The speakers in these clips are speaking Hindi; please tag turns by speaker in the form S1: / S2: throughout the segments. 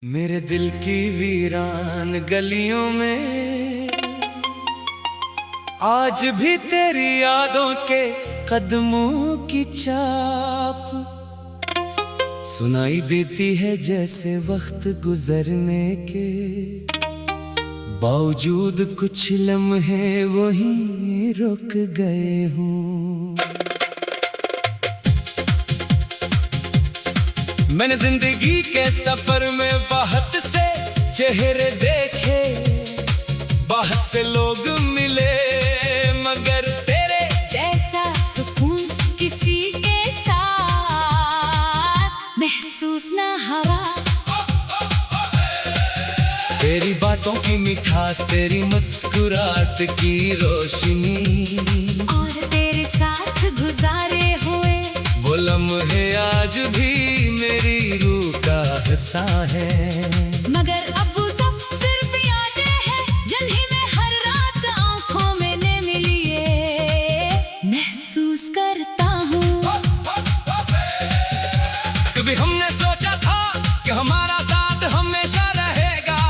S1: मेरे दिल की वीरान गलियों में आज भी तेरी यादों के कदमों की छाप सुनाई देती है, जैसे वक्त गुजरने के बावजूद कुछ लम्हे वहीं रुक गए हूँ। मैंने जिंदगी के सफर में बहुत से चेहरे देखे, बहुत से लोग मिले, मगर तेरे
S2: जैसा सुकून किसी के साथ महसूस ना हुआ।
S1: तेरी बातों की मिठास, तेरी मुस्कुराहट की रोशनी
S2: और तेरे साथ गुजारे हुए
S1: वो लम्हे आज भी मेरी रूह का हिस्सा है।
S2: मगर अब वो सब सिर्फ यादें हैं जिन्हें मैं हर रात आंखों में ने मिलिए महसूस करता हूँ।
S1: कभी हमने सोचा था कि हमारा साथ हमेशा रहेगा,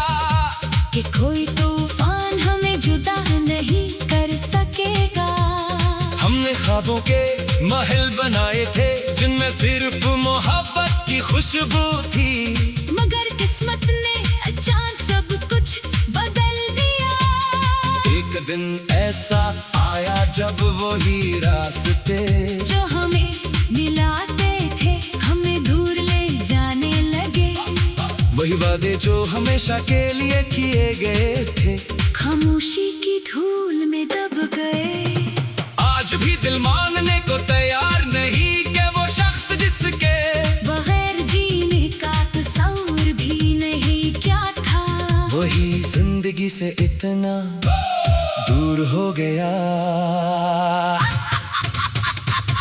S2: कि कोई तूफान हमें जुदा नहीं कर सकेगा।
S1: हमने ख्वाबों के महल बनाए थे जिनमें सिर्फ मोहब्बत की खुशबू थी,
S2: मगर किस्मत ने अचानक सब कुछ बदल दिया।
S1: एक दिन ऐसा आया जब वही रास्ते
S2: जो हमें मिलाते थे हमें दूर ले जाने लगे,
S1: वही वादे जो हमेशा के लिए किए गए थे
S2: खामोशी की धूल में दब गए।
S1: आज भी दिल मानने को तैयार नहीं कि वो शख्स जिसके
S2: बगैर जीने का तस्वीर भी नहीं क्या था,
S1: वही जिंदगी से इतना दूर हो गया।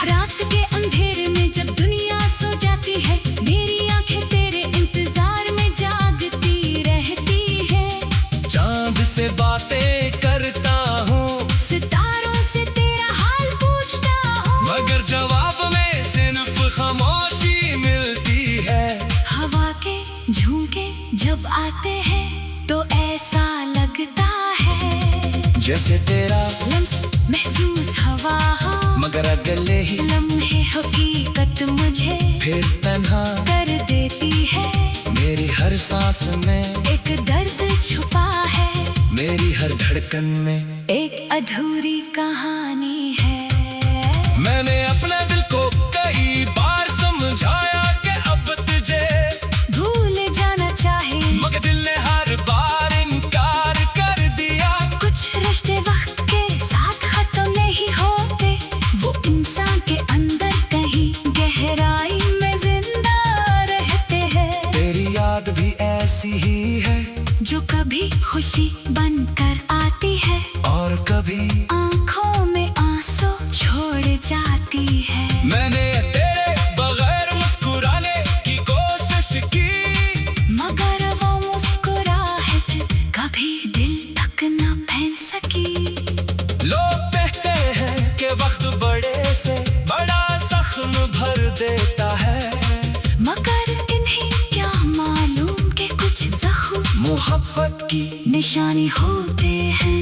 S2: रात के अंधेरे में जब दुनिया सो जाती है मेरी आंखें तेरे इंतजार में जागती रहती है।
S1: चांद से बातें करता हूँ,
S2: सितारों से तेरा हाल पूछता हूँ,
S1: मगर जवाब में सिर्फ खामोशी मिलती है।
S2: हवा के झोंके जब आते हैं तो ऐसा लगता है
S1: जैसे तेरा
S2: लम्स महसूस हवा हो,
S1: मगर अगले ही
S2: लम्हे हकीकत मुझे
S1: फिर तन्हा
S2: कर देती है।
S1: मेरी हर सांस में
S2: एक दर्द छुपा है,
S1: मेरी हर धड़कन में
S2: एक अधूरी कहानी है।
S1: मैंने अपने दिल को कई बार समझाया कि अब तुझे
S2: भूल जाना चाहे,
S1: मगर दिल ने हर बार इनकार कर दिया।
S2: कुछ रिश्ते वक्त के साथ खत्म नहीं होते, वो इंसान के अंदर कहीं गहराई में जिंदा रहते हैं।
S1: तेरी याद भी ऐसी ही है
S2: जो कभी खुशी बनकर आती है
S1: और कभी
S2: आंखों में आंसू छोड़ जाती है।
S1: मैंने तेरे बगैर मुस्कुराने की कोशिश की,
S2: मगर वो मुस्कुराहट कभी दिल तक न पहन सकी।
S1: लोग कहते हैं कि वक्त बड़े से बड़ा जख्म भर देता है,
S2: मगर इन्हें क्या मालूम कि कुछ जख्म
S1: मोहब्बत की
S2: निशानी होते हैं।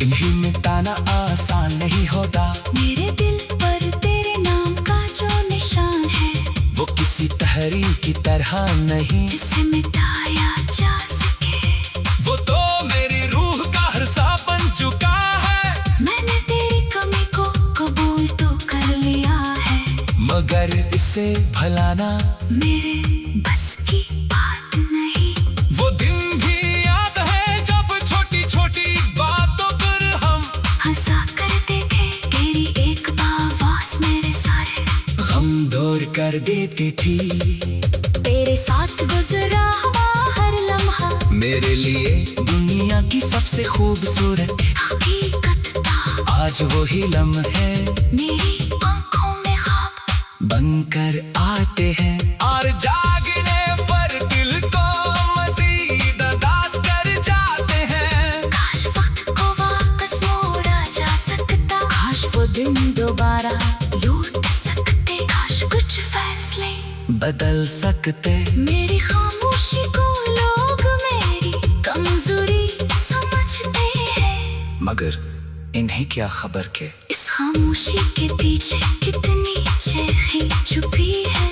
S1: इन्हें मिटाना आसान नहीं होता,
S2: मेरे दिल पर तेरे नाम का जो निशान है
S1: वो किसी तहरीर की तरह नहीं,
S2: जिसे मिटाया जा सके।
S1: वो तो मेरी रूह का हिस्सा बन चुका है।
S2: मैंने तेरी कमी को कबूल तो कर लिया है,
S1: मगर इसे भलाना
S2: मेरे बस की बात नहीं।
S1: वो दिन भी याद है जब छोटी छोटी बातों पर हम
S2: हंसा करते थे, तेरी एक आवाज मेरे सारे
S1: गम दूर कर देती थी।
S2: तेरे साथ गुजरा हुआ हर लम्हा
S1: मेरे लिए दुनिया की सबसे खूबसूरत
S2: हकीकत था।
S1: आज वही लम्हे
S2: मेरी आंखों में ख्वाब
S1: बनकर आते हैं और जागने पर दिल को मजीद अदास कर जाते हैं।
S2: काश वक्त को वापस मोड़ा जा सकता, काश वो दिन दोबारा लौट सकते, काश कुछ फैसले
S1: बदल सकते।
S2: मेरी खामोशी को
S1: मगर इन्हें क्या खबर के
S2: इस खामोशी के पीछे कितनी चेखें छुपी है।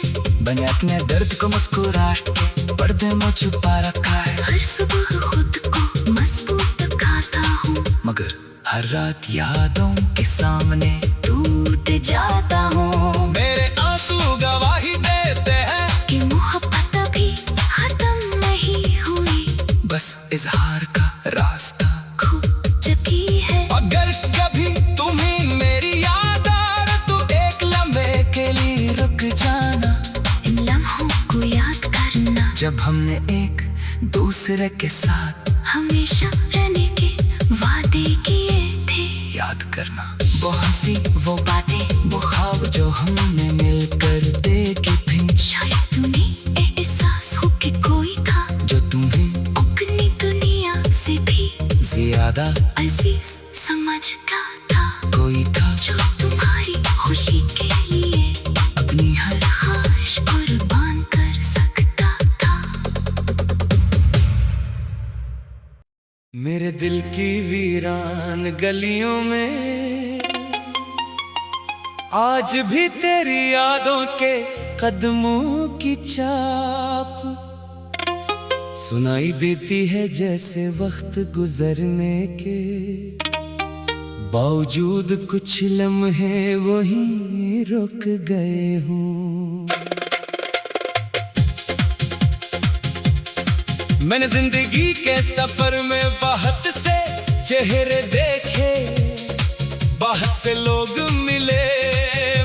S1: मैंने अपने दर्द को मुस्कुराहट के पर्दे में छुपा रखा है।
S2: हर सुबह खुद को मजबूत खाता हूँ,
S1: मगर हर रात यादों के सामने
S2: टूट जाता हूँ।
S1: मेरे आंसू गवाही देते हैं
S2: कि मोहब्बत अभी खत्म नहीं हुई,
S1: बस इजहार का रास्ता
S2: खो चुकी है।
S1: अगर कभी तुम्हें मेरी याद आए तो एक लम्हे के लिए रुक जाना।
S2: इन लम्हों को याद करना,
S1: जब हमने एक दूसरे के साथ
S2: हमेशा रहने के वादे किए थे।
S1: याद करना वो हंसी वो बातें वो ख्वाब जो हमने मिलकर देखी थी।
S2: शायद तुम्हें एहसास हो कि कोई था
S1: जो तुम्हें
S2: अपनी दुनिया से भी
S1: ज्यादा
S2: अजीज समझता था।
S1: कोई था
S2: जो तुम्हारी खुशी के लिए
S1: अपनी हर
S2: ख्वाहिश कुर्बान कर सकता था।
S1: मेरे दिल की वीरान गलियों में आज भी तेरी यादों के कदमों की छाप सुनाई देती है। जैसे वक्त गुजरने के बावजूद कुछ लम्हे वहीं रुक गए हूँ। मैंने जिंदगी के सफर में बहुत से चेहरे देखे, बहुत से लोग मिले,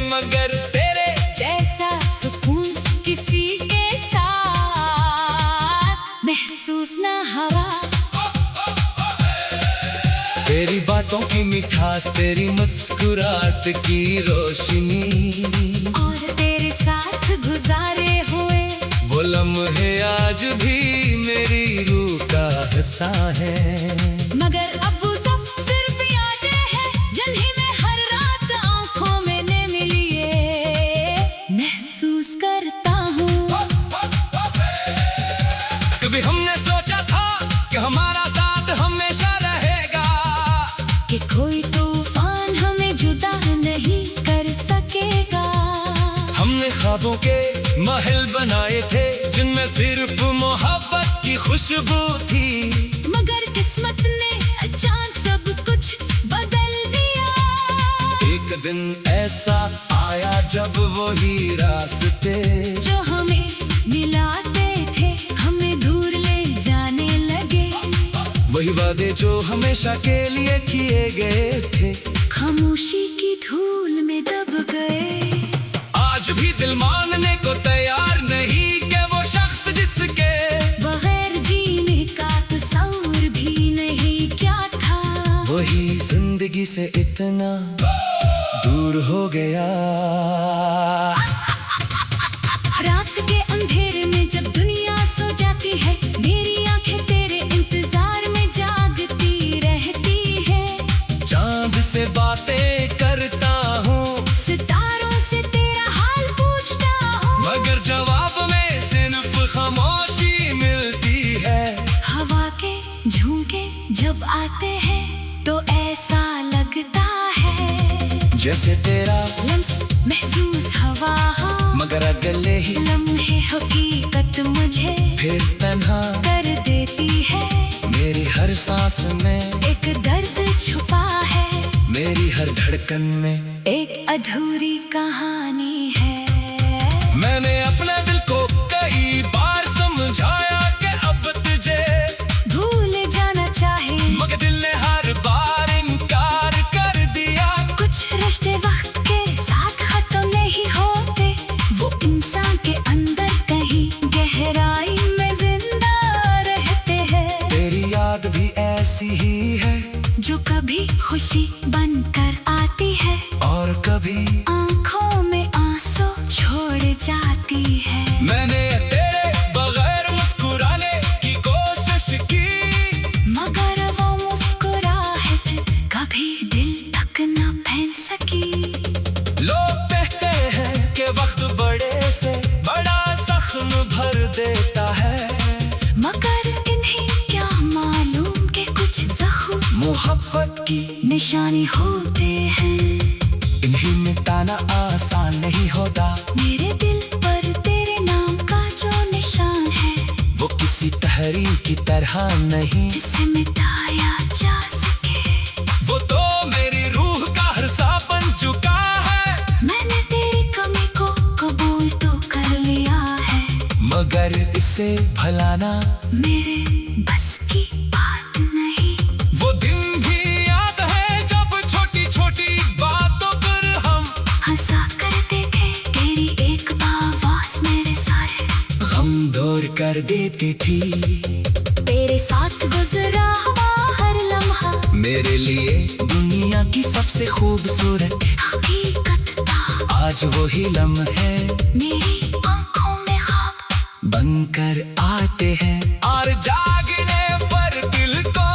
S1: मगर तेरे
S2: जैसा सुकून किसी के साथ महसूस न हुआ।
S1: तेरी बातों की मिठास तेरी मुस्कुराहट की रोशनी
S2: और तेरे साथ गुजारे हुए
S1: वो लम्हे आज भी मेरी रूह का हिस्सा है।
S2: मगर अब वो सब सिर्फ यादें हैं जिन्हें मैं हर रात आंखों में ने मिलिए महसूस करता हूँ।
S1: कभी हमने सोचा था कि हमारा साथ हमेशा रहेगा,
S2: कि कोई तूफान हमें जुदा नहीं कर सकेगा।
S1: हमने ख्वाबों के महल बनाए थे जिनमें सिर्फ मोहब्बत की खुशबू थी,
S2: मगर किस्मत ने अचानक सब कुछ बदल दिया।
S1: एक दिन ऐसा आया जब वही रास्ते
S2: जो हमें मिलाते थे हमें दूर ले जाने लगे।
S1: वही वादे जो हमेशा के लिए किए गए थे
S2: खामोशी की धूल में दब गए।
S1: आज भी दिल मानने को तैयार नहीं कि वो शख्स जिसके
S2: बगैर जीने का तस्वीर भी नहीं क्या था,
S1: वही जिंदगी से इतना दूर हो गया।
S2: रात के अंधेरे में जब दुनिया सो जाती है मेरी आंखें तेरे इंतजार में जागती रहती है।
S1: चांद से बातें करता हूँ,
S2: सितारों से तेरा हाल पूछता हूँ,
S1: मगर जवाब में सिर्फ खामोशी मिलती है।
S2: हवा के झोंके जब आते हैं तो ऐसा लगता है
S1: जैसे तेरा
S2: लम्स महसूस हवा हो,
S1: मगर अगले ही
S2: लम्हे हकीकत मुझे
S1: फिर तन्हा
S2: कर देती है।
S1: मेरी हर सांस में
S2: एक दर्द छुपा है,
S1: मेरी हर धड़कन में
S2: एक अधूरी कहानी है।
S1: मैंने अपने दिल को कई बार समझाया कि अब तुझे
S2: भूल जाना चाहे,
S1: मगर दिल ने हर बार इनकार कर दिया।
S2: कुछ रिश्ते वक्त के साथ खत्म नहीं होते, वो इंसान के अंदर कहीं गहराई में जिंदा रहते हैं।
S1: तेरी याद भी ऐसी ही है
S2: जो कभी खुशी बनकर आती है
S1: और कभी
S2: आंखों में आंसू छोड़ जाती है।
S1: मैंने तेरे बगैर मुस्कुराने की कोशिश की,
S2: मगर वो मुस्कुराहट कभी दिल तक न पहन सकी।
S1: लोग कहते हैं कि वक्त बड़े से बड़ा जख्म भर देता है,
S2: मगर इन्हें क्या मालूम कि कुछ जख्म
S1: मोहब्बत की
S2: निशानी होते हैं।
S1: इन्हें मिटाना आसान नहीं होता।
S2: मेरे दिल पर तेरे नाम का जो निशान है,
S1: वो किसी तहरीर की तरह नहीं
S2: जिसे मिटाया जा सके।
S1: वो तो मेरी रूह का हिस्सा बन चुका है।
S2: मैंने तेरी कमी को कबूल तो कर लिया है,
S1: मगर इसे भलाना
S2: मेरे बस की बात नहीं।
S1: वो दिन भी याद है जब छोटी छोटी बातों पर हम
S2: हंसा करते थे, तेरी एक आवाज मेरे सारे
S1: गम दूर कर देती थी।
S2: तेरे साथ गुजरा हुआ हर लम्हा
S1: मेरे लिए दुनिया की सबसे खूबसूरत
S2: हकीकत था।
S1: आज वही लम्हे
S2: मेरी आंखों में ख्वाब
S1: बनकर आते हैं और जागने पर दिल को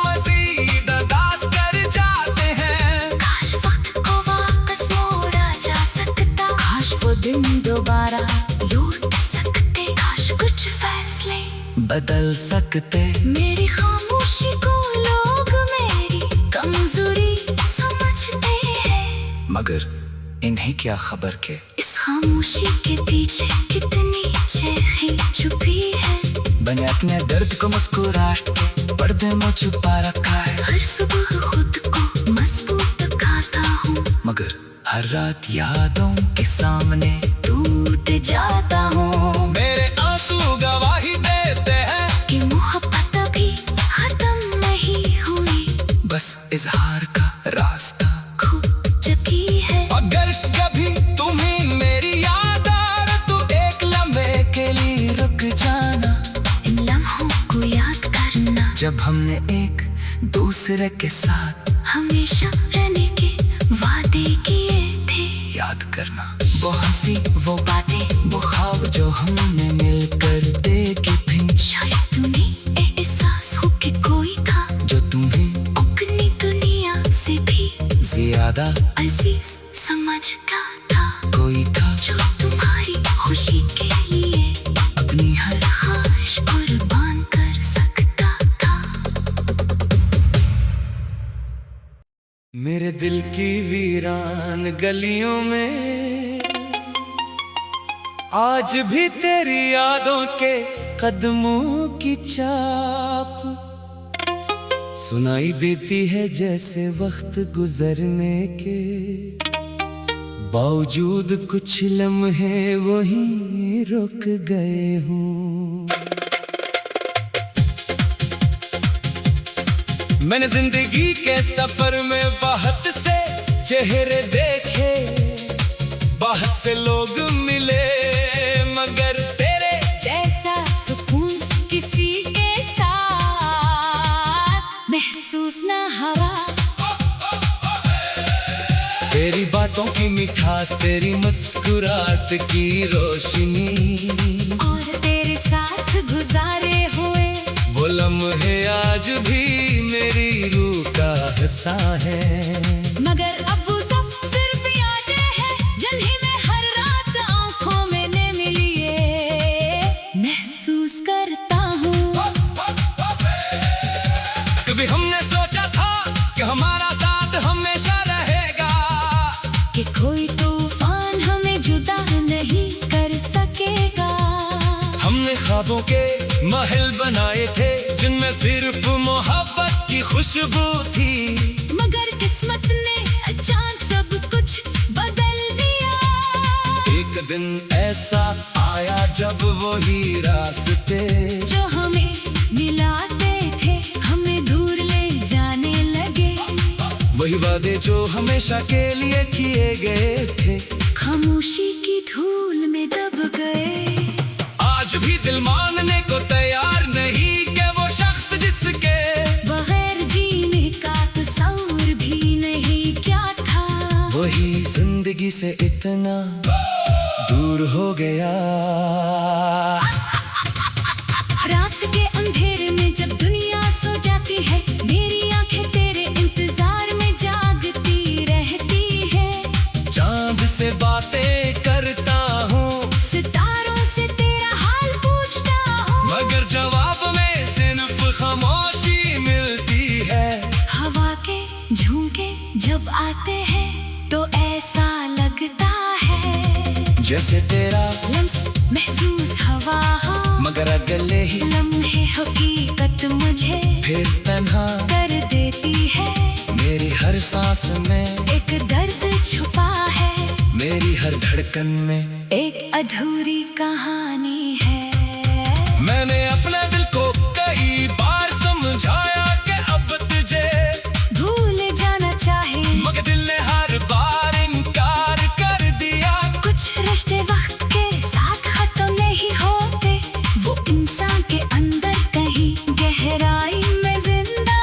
S1: मजीद अदास कर जाते हैं।
S2: काश वक्त को वापस मोड़ा जा सकता, काश वो दिन दोबारा लौट सकते, काश कुछ फैसले
S1: बदल सकते।
S2: मेरी खामोशी को लोग मेरी कमजोरी समझते हैं,
S1: मगर इन्हें क्या खबर के
S2: इस खामोशी के पीछे कितनी चेखें छुपी है।
S1: मैंने अपने दर्द को मुस्कुराहट के पर्दे में छुपा रखा है।
S2: हर सुबह खुद को मजबूत दिखाता हूँ,
S1: मगर हर रात यादों के सामने
S2: टूट जाता हूँ।
S1: मेरे आंसू गवाही देते हैं
S2: कि मोहब्बत अभी खत्म नहीं हुई,
S1: बस इजहार का रास्ता
S2: खो चुकी है।
S1: अगर कभी तुम्हें मेरी याद आए तो एक लम्हे के लिए रुक जाना।
S2: इन लम्हों को याद करना,
S1: जब हमने एक दूसरे के साथ
S2: हमेशा रहने के वादे किए थे।
S1: याद करना वो हंसी वो बातें वो ख्वाब जो हमने मिलकर देखे थे।
S2: शायद तुम्हें एहसास हो कि कोई था
S1: जो तुम्हें
S2: अपनी दुनिया से भी
S1: ज्यादा
S2: अजीज समझता था,
S1: कोई था
S2: जो तुम्हारी खुशी के लिए
S1: अपनी हर
S2: ख्वाहिश कुर्बान कर सकता था।
S1: मेरे दिल की वीरान गलियों में आज भी तेरी यादों के कदमों की छाप सुनाई देती है। जैसे वक्त गुजरने के बावजूद कुछ लम्हे वहीं रुक गए हूँ। मैंने जिंदगी के सफर में बहुत से चेहरे देखे, बहुत से लोग मिले, मगर तेरे
S2: जैसा सुकून किसी के साथ महसूस न हुआ।
S1: तेरी बातों की मिठास, तेरी मुस्कुराहट की रोशनी
S2: और तेरे साथ गुजारे हुए
S1: वो लम्हे आज भी मेरी रूह का हिस्सा है।
S2: मगर अब वो सब सिर्फ यादें हैं, जिन्हें मैं हर रात आंखों में ले मिलिए महसूस करता हूँ।
S1: कभी हमने सोचा था कि हमारा साथ हमेशा रहेगा,
S2: कि कोई तूफान हमें जुदा नहीं कर सकेगा।
S1: हमने ख्वाबों के महल बनाए थे जिनमें सिर्फ मोहब्बत की खुशबू थी,
S2: मगर किस्मत ने अचानक सब कुछ बदल दिया।
S1: एक दिन ऐसा आया जब वही रास्ते
S2: जो हमें मिलाते थे हमें दूर ले जाने लगे,
S1: वही वादे जो हमेशा के लिए किए गए थे
S2: खामोशी की धूल में दब गए।
S1: आज भी दिल मानने को तैयार नहीं कि वो शख्स जिसके
S2: बगैर जीने का तस्वीर भी नहीं क्या था,
S1: वही जिंदगी से इतना दूर हो गया।
S2: रात के अंधेरे में जब दुनिया सो जाती है, मेरी आंखें तेरे इंतजार में जागती रहती है।
S1: चांद से बातें करता हूँ,
S2: सितारों से तेरा हाल पूछता हूँ,
S1: मगर जवाब में सिर्फ खामोशी मिलती है।
S2: हवा जब आते हैं तो ऐसा लगता है
S1: जैसे तेरा
S2: लम्स महसूस हवा हो,
S1: मगर अगले ही
S2: लम्हे हकीकत मुझे
S1: फिर तन्हा
S2: कर देती है।
S1: मेरी हर सांस में
S2: एक दर्द छुपा है,
S1: मेरी हर धड़कन में
S2: एक अधूरी कहानी है।
S1: मैंने अपने दिल को कई बार समझाया कि अब तुझे
S2: भूल जाना चाहे,
S1: मगर दिल ने हर बार इनकार कर दिया।
S2: कुछ रिश्ते वक्त के साथ खत्म नहीं होते, वो इंसान के अंदर कहीं गहराई में जिंदा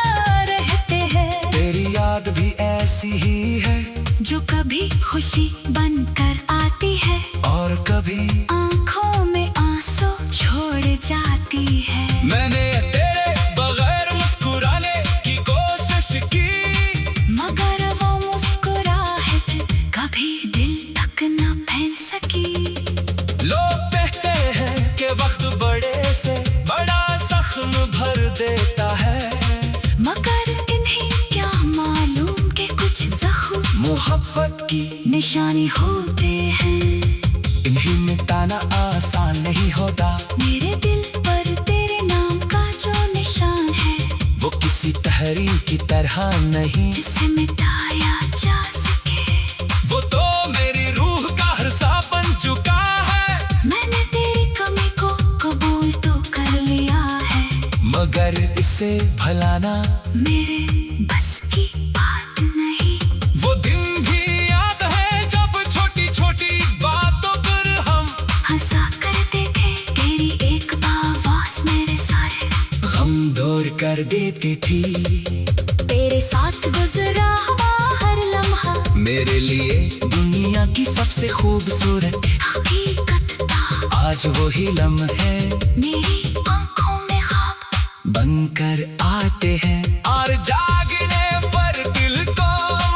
S2: रहते हैं।
S1: तेरी याद भी ऐसी ही है
S2: जो कभी खुशी बनकर आती है
S1: और कभी
S2: आंखों में आंसू छोड़ जाती है।
S1: मैंने तेरे बगैर मुस्कुराने की कोशिश की,
S2: मगर वो मुस्कुराहट कभी दिल तक न पहन सकी।
S1: लोग कहते हैं कि वक्त बड़े से बड़ा जख्म भर देता है,
S2: मगर इन्हें क्या मालूम कि कुछ जख्म
S1: मोहब्बत की
S2: निशानी होते हैं।
S1: इन्हीं मिटाना आसान नहीं होता,
S2: मेरे दिल पर तेरे नाम का जो निशान है,
S1: वो किसी तहरीर की तरह नहीं
S2: जिसे मिटाया जा सके।
S1: वो तो मेरी रूह का हिस्सा बन चुका है।
S2: मैंने तेरी कमी को कबूल तो कर लिया है,
S1: मगर इसे भलाना
S2: मेरे बस की बात नहीं।
S1: वो दिन भी याद है जब छोटी छोटी बातों पर हम
S2: हंसा करते थे, तेरी एक आवाज मेरे सारे
S1: गम दूर कर देती थी।
S2: तेरे साथ गुजरा हुआ हर लम्हा
S1: मेरे लिए दुनिया की सबसे खूबसूरत
S2: हकीकत था।
S1: आज वही लम्हे
S2: मेरी आंखों में ख्वाब
S1: बनकर आते हैं और जागने पर दिल को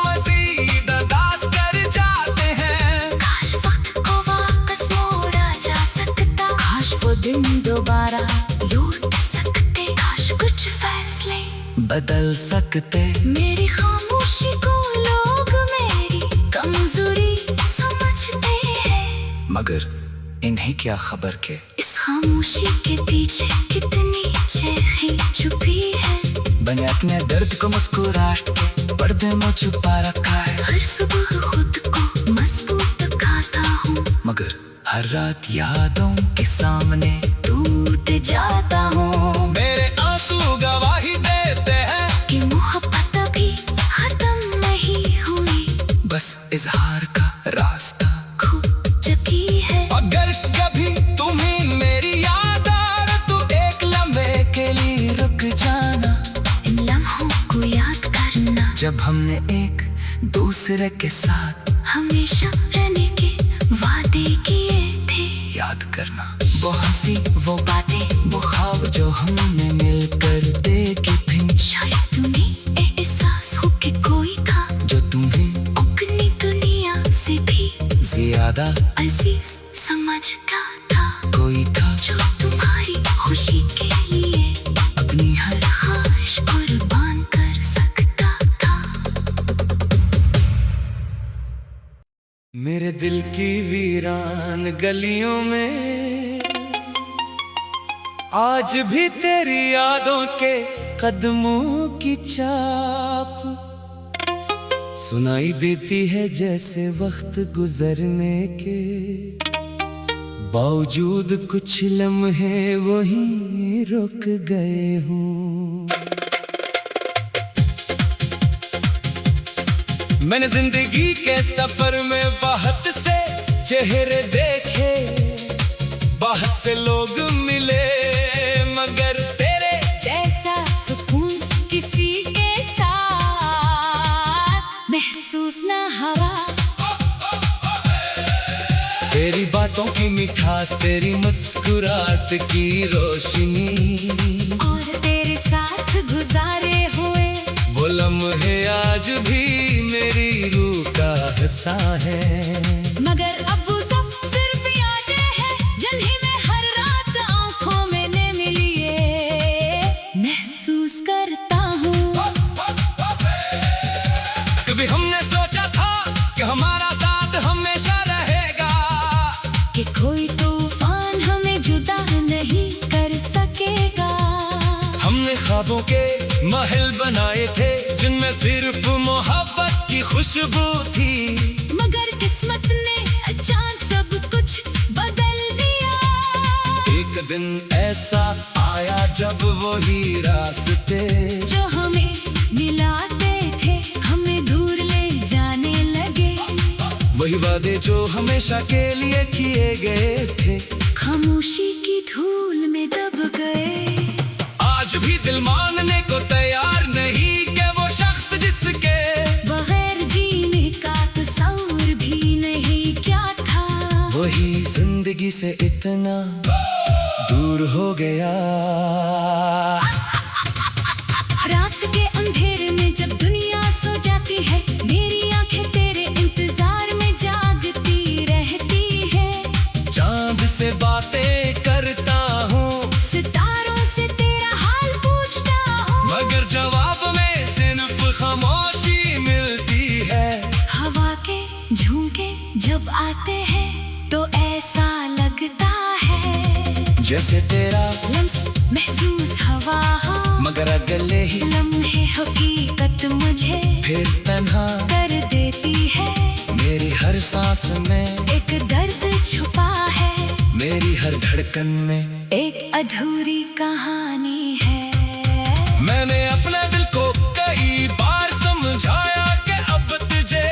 S1: मजीद अदास कर जाते हैं।
S2: काश वक्त को वापस मोड़ा जा सकता, काश वो दिन दोबारा लौट सकते, काश कुछ फैसले
S1: बदल सकते।
S2: मेरी खामोशी को लोग मेरी कमजोरी समझते हैं,
S1: मगर इन्हें क्या खबर के
S2: इस खामोशी के पीछे कितनी चेखें छुपी है।
S1: मैंने अपने दर्द को मुस्कुराहट के पर्दे में छुपा रखा है,
S2: हर सुबह खुद को मजबूत खाता हूँ,
S1: मगर हर रात यादों के सामने
S2: टूट जाता हूँ।
S1: मेरे आंसू गवाही देते हैं
S2: कि मोहब्बत अभी खत्म नहीं हुई,
S1: बस इजहार का रास्ता
S2: खो चुकी है।
S1: अगर कभी तुम्हें मेरी याद आए तो एक लम्हे के लिए रुक जाना,
S2: इन लम्हों को याद करना,
S1: जब हमने एक दूसरे के साथ
S2: हमेशा रहने के वादे किए थे।
S1: याद करना वो हंसी वो बातें वो ख्वाब जो हमने मिलकर देखे थे।
S2: शायद तुम्हें एहसास हो कि कोई था
S1: जो तुम्हें
S2: अपनी दुनिया से भी
S1: ज्यादा
S2: अजीज समझता था,
S1: कोई था
S2: जो तुम्हारी खुशी के लिए
S1: अपनी हर
S2: ख्वाहिश कुर्बान कर सकता था।
S1: मेरे दिल की वीरान गलियों में आज भी तेरी यादों के कदमों की छाप सुनाई देती है, जैसे वक्त गुजरने के बावजूद कुछ लम्हे वहीं रुक गए हूँ। मैंने जिंदगी के सफर में बहुत से चेहरे देखे, बहुत से लोग मिले, मगर तेरे
S2: जैसा सुकून किसी के साथ महसूस न हुआ।
S1: तेरी बातों की मिठास, तेरी मुस्कुराहट की रोशनी
S2: और तेरे साथ गुजारे हुए
S1: वो लम्हे आज भी मेरी रूह का हिस्सा है।
S2: मगर अब वो सब सिर्फ यादें हैं, जिन्हें मैं हर रात आंखों में ने मिलिए महसूस करता हूँ।
S1: कभी हमने ख्वाबों के महल बनाए थे जिनमें सिर्फ मोहब्बत की खुशबू थी।
S2: मगर किस्मत ने अचानक सब कुछ बदल दिया।
S1: एक दिन ऐसा आया जब वही रास्ते
S2: जो हमें मिलाते थे हमें दूर ले जाने लगे।
S1: वही वादे जो हमेशा के लिए किए गए थे
S2: खामोशी की धूल में दब गए।
S1: आज भी दिल मानने को तैयार नहीं कि वो शख्स जिसके
S2: बगैर जीने का तस्वीर भी नहीं क्या था,
S1: वही जिंदगी से इतना दूर हो गया।
S2: रात के अंधेरे में जब दुनिया सो जाती है मेरी आंखें तेरे इंतजार में जागती रहती है।
S1: चांद से बातें करता हूँ,
S2: सितारों से तेरा हाल पूछता हूँ,
S1: मगर जवाब में सिर्फ खामोशी मिलती है।
S2: हवा के झोंके जब आते हैं तो ऐसा लगता है
S1: जैसे तेरा
S2: लम्स महसूस हवा हो,
S1: मगर अगले ही
S2: लम्हे हकीकत मुझे
S1: फिर तन्हा
S2: कर देती है।
S1: मेरी हर सांस में
S2: एक दर्द छुपा है,
S1: मेरी हर धड़कन में
S2: एक अधूरी कहानी है।
S1: मैंने अपने दिल को कई बार समझाया कि अब तुझे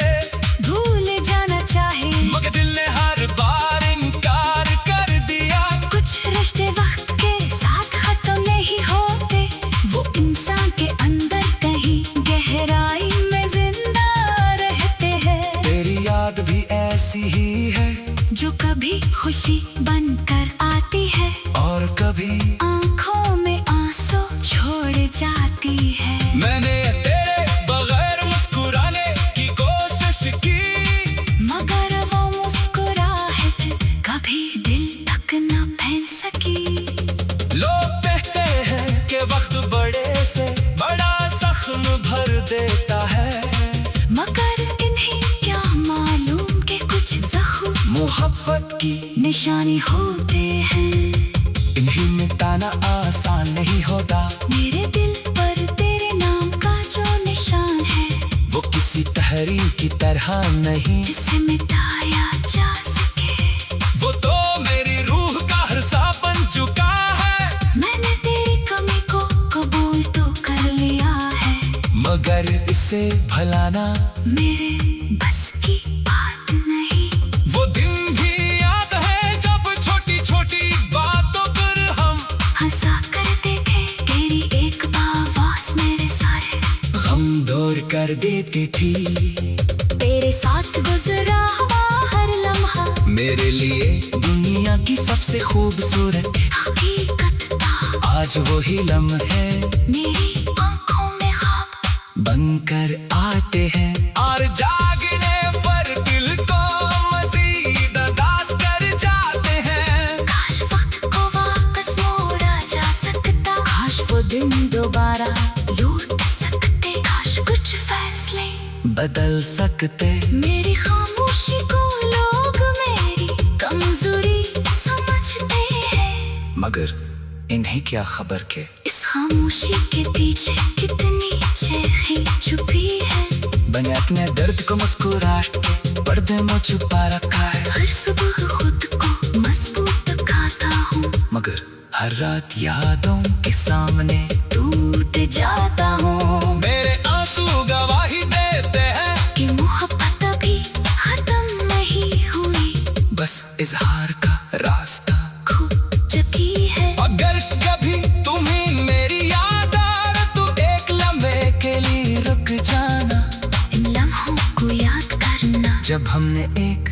S2: भूल जाना चाहे,
S1: मगर दिल ने हर बार इनकार कर दिया।
S2: कुछ रिश्ते वक्त के साथ खत्म नहीं होते, वो इंसान के अंदर कहीं गहराई में जिंदा रहते हैं।
S1: तेरी याद भी ऐसी ही है
S2: जो कभी खुशी बनकर आती है
S1: और कभी
S2: आंखों में आंसू छोड़ जाती है।
S1: मैंने तेरे बगैर मुस्कुराने की कोशिश की,
S2: मगर वो मुस्कुराहट कभी दिल तक न पहन सकी।
S1: लोग कहते हैं कि वक्त बड़े से बड़ा जख्म भर देता है,
S2: मगर इन्हें क्या मालूम कि कुछ जख्म
S1: मोहब्बत की
S2: निशानी होते हैं।
S1: इन्हें मिटाना आसान नहीं होता,
S2: मेरे दिल पर तेरे नाम का जो निशान है
S1: वो किसी तहरीर की तरह नहीं
S2: जिसे मिटाया जा सके।
S1: वो तो मेरी रूह का हिस्सा बन चुका है।
S2: मैंने तेरी कमी को कबूल तो कर लिया है,
S1: मगर इसे भलाना
S2: मेरे बस की बात नहीं।
S1: वो दिन भी याद है जब छोटी छोटी बातों पर हम
S2: हंसा करते थे, तेरी एक आवाज मेरे सारे
S1: गम दूर कर देती थी।
S2: तेरे साथ गुजरा हुआ हर लम्हा
S1: मेरे लिए दुनिया की सबसे खूबसूरत
S2: हकीकत था।
S1: आज वही लम्हे
S2: मेरी आंखों में ख्वाब
S1: बनकर आते हैं और जागने पर दिल को मजीद अदास कर जाते हैं।
S2: काश वक्त को वापस मोड़ा जा सकता, काश वो दिन दोबारा लौट सकते, काश कुछ फैसले
S1: बदल सकते।
S2: मेरी खामोशी को लोग मेरी कमजोरी समझते हैं,
S1: मगर इन्हें क्या खबर के
S2: इस खामोशी के पीछे कितनी चेखें छुपी है।
S1: मैंने अपने दर्द को मुस्कुराहट के पर्दे में छुपा रखा है,
S2: हर सुबह खुद को मजबूत दिखाता हूँ,
S1: मगर हर रात यादों के सामने
S2: टूट जाता हूँ।
S1: मेरे आंसू गवाही देते हैं
S2: कि मोहब्बत अभी खत्म नहीं हुई,
S1: बस इजहार का रास्ता
S2: खो चुकी है।
S1: अगर कभी तुम्हें मेरी याद आए तो एक लम्हे के लिए रुक जाना।
S2: इन लम्हों को याद करना,
S1: जब हमने एक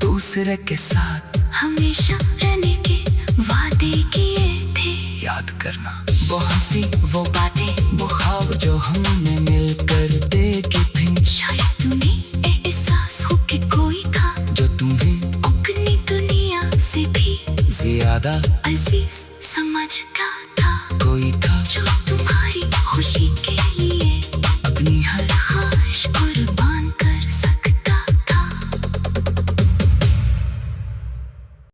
S1: दूसरे के साथ
S2: हमेशा रहने के वादे किए थे।
S1: याद करना वो हंसी वो बातें वो ख्वाब जो हमने मिलकर देखे थे।
S2: शायद तुम्हें एहसास हो कि कोई था
S1: जो तुम्हें
S2: अपनी दुनिया से भी
S1: ज्यादा
S2: अजीज समझता था,
S1: कोई था
S2: जो तुम्हारी खुशी